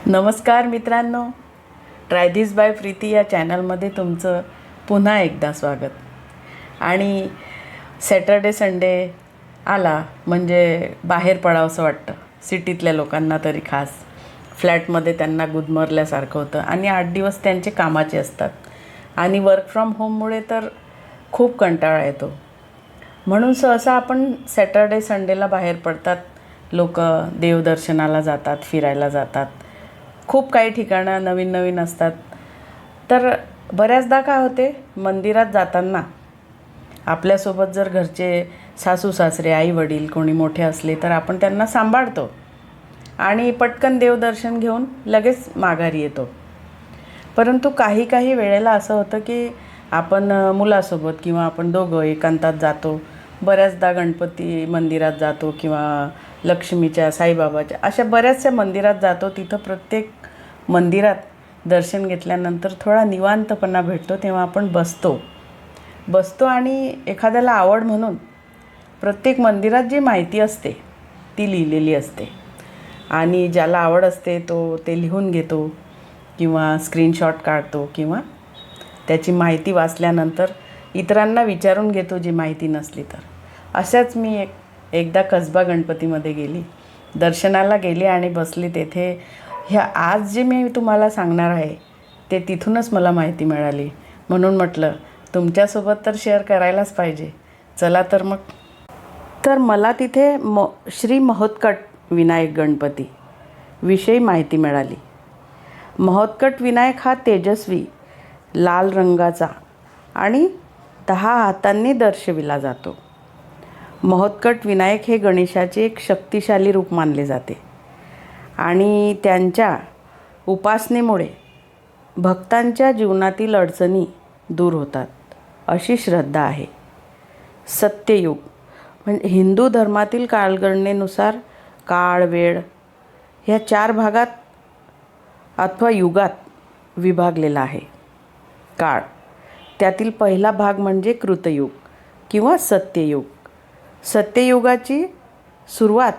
नमस्कार मित्रांनो, try this bye Preeti या चॅनलमध्ये तुमचं पुन्हा एकदा स्वागत. आणि सॅटर्डे संडे आला म्हणजे बाहेर पडावंसं वाटतं, सिटीतल्या लोकांना तरी खास. फ्लॅटमध्ये त्यांना गुदमरल्यासारखं होतं आणि 8 दिवस त्यांचे कामाचे असतात आणि वर्क फ्रॉम होममुळे तर खूप कंटाळा येतो. म्हणून सहसा आपण सॅटर्डे संडेला बाहेर पडतात. लोक देवदर्शनाला जातात, फिरायला जातात. खूप काही ठिकाणं नवीन नवीन असतात. तर बऱ्याचदा काय होते, मंदिरात जाताना आपल्यासोबत जर घरचे सासू सासरे आई वडील कोणी मोठे असले तर आपण त्यांना सांभाळतो आणि पटकन देवदर्शन घेऊन लगेच माघारी येतो. परंतु काही काही वेळेला असं होतं की आपण मुलासोबत किंवा आपण दोघं एकांतात जातो. बऱ्याचदा गणपती मंदिरात जातो किंवा लक्ष्मीच्या, साईबाबाच्या अशा बऱ्याचशा मंदिरात जातो. तिथं प्रत्येक मंदिरात दर्शन घेतल्यानंतर थोडा निवांतपणा भेटतो. तेव्हा आपण बसतो आणि एखाद्याला आवड म्हणून प्रत्येक मंदिरात जी माहिती असते ती लिहिलेली असते आणि ज्याला आवड असते तो ते लिहून घेतो किंवा स्क्रीनशॉट काढतो किंवा त्याची माहिती वाचल्यानंतर इतरांना विचारून घेतो जी माहिती नसली तर. अशाच मी एकदा कसबा गणपतीमध्ये गेली, दर्शनाला गेली आणि बसली तेथे. आज जे मी तुम्हाला सांगणार आहे ते तिथूनच मला माहिती मिळाली. म्हणून म्हटलं तुमच्यासोबत तर शेअर करायलाच पाहिजे. चला तर मग. तर मला तिथे श्री महोत्कट विनायक गणपती विषयी माहिती मिळाली. महोत्कट विनायक हा तेजस्वी लाल रंगाचा आणि 10 हातांनी दर्शविला जातो. महोत्कट विनायक हे गणेशाचे एक शक्तिशाली रूप मानले जाते आणि त्यांच्या उपासनेमुळे भक्तांच्या जीवनातील अडचणी दूर होतात अशी श्रद्धा आहे. सत्ययुग म्हणजे हिंदू धर्मातील कालगणनेनुसार काळ वेळ ह्या 4 भागात अथवा युगात विभागलेला आहे. काळ त्यातील पहिला भाग म्हणजे कृतयुग किंवा सत्ययुग. सत्ययुगाची सुरुवात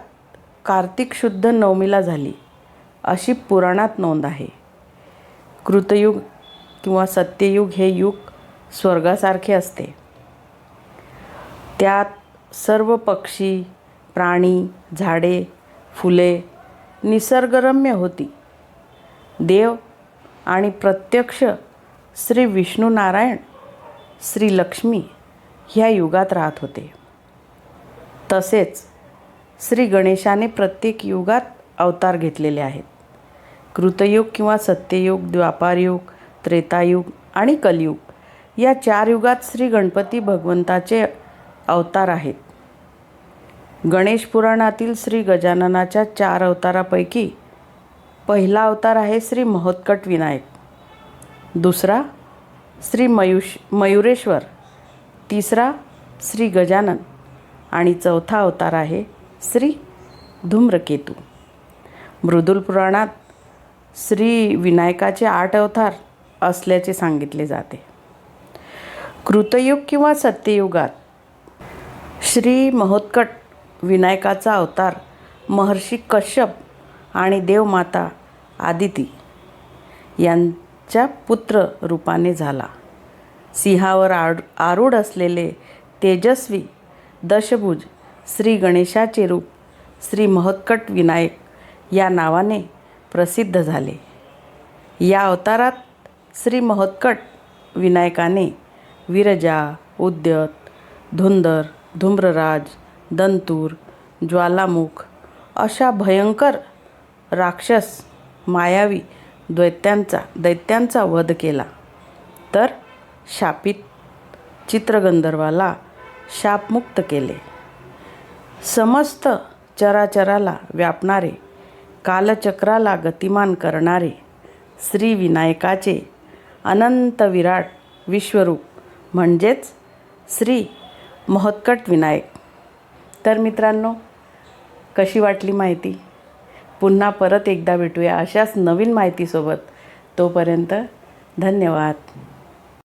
कार्तिक शुद्ध नवमीला झाली अशी पुराणात नोंद आहे. कृतयुग किंवा सत्ययुग हे युग स्वर्गासारखे असते. त्यात सर्व पक्षी, प्राणी, झाडे, फुले निसर्गरम्य होती. देव आणि प्रत्यक्ष श्री विष्णू नारायण, श्री लक्ष्मी ह्या युगात राहत होते. तसेच श्री गणेशाने प्रत्येक युगात अवतार घेतलेले आहेत. कृतयुग किंवा सत्ययुग, द्वापारयुग, त्रेतायुग आणि कलियुग या 4 युगात श्री गणपती भगवंताचे अवतार आहेत. गणेश पुराणातील श्री गजाननाच्या 4 अवतारापैकी पहिला अवतार आहे श्री महोत्कट विनायक, दुसरा श्री मयुरेश्वर, तिसरा श्री गजानन आणि चौथा अवतार आहे श्री धूम्रकेतू. मृदुल पुराणात श्री विनायकाचे 8 अवतार असल्याचे सांगितले जाते. कृतयुग किंवा सत्ययुगात श्री महोत्कट विनायकाचा अवतार महर्षी कश्यप आणि देवमाता आदिती यांच्या पुत्र रूपाने झाला. सिंहावर आरूढ असलेले तेजस्वी दशभुज श्री गणेशाचे रूप श्री महोत्कट विनायक या नावाने प्रसिद्ध झाले. या अवतारात श्री महोत्कट विनायकाने विरजा, उद्यत, धुंदर, धूम्रराज, दंतूर, ज्वालामुख अशा भयंकर राक्षस मायावी दैत्यांचा वध केला. तर शापित चित्रगंधर्वाला शापमुक्त केले. समस्त चराचराला व्यापणारे, कालचक्राला गतिमान करणारे श्री विनायकाचे अनंत विराट विश्वरूप म्हणजेच श्री महोत्कट विनायक. तर मित्रांनो, कशी वाटली माहिती? पुन्हा परत एकदा भेटूया अशाच नवीन माहितीसोबत. तोपर्यंत धन्यवाद.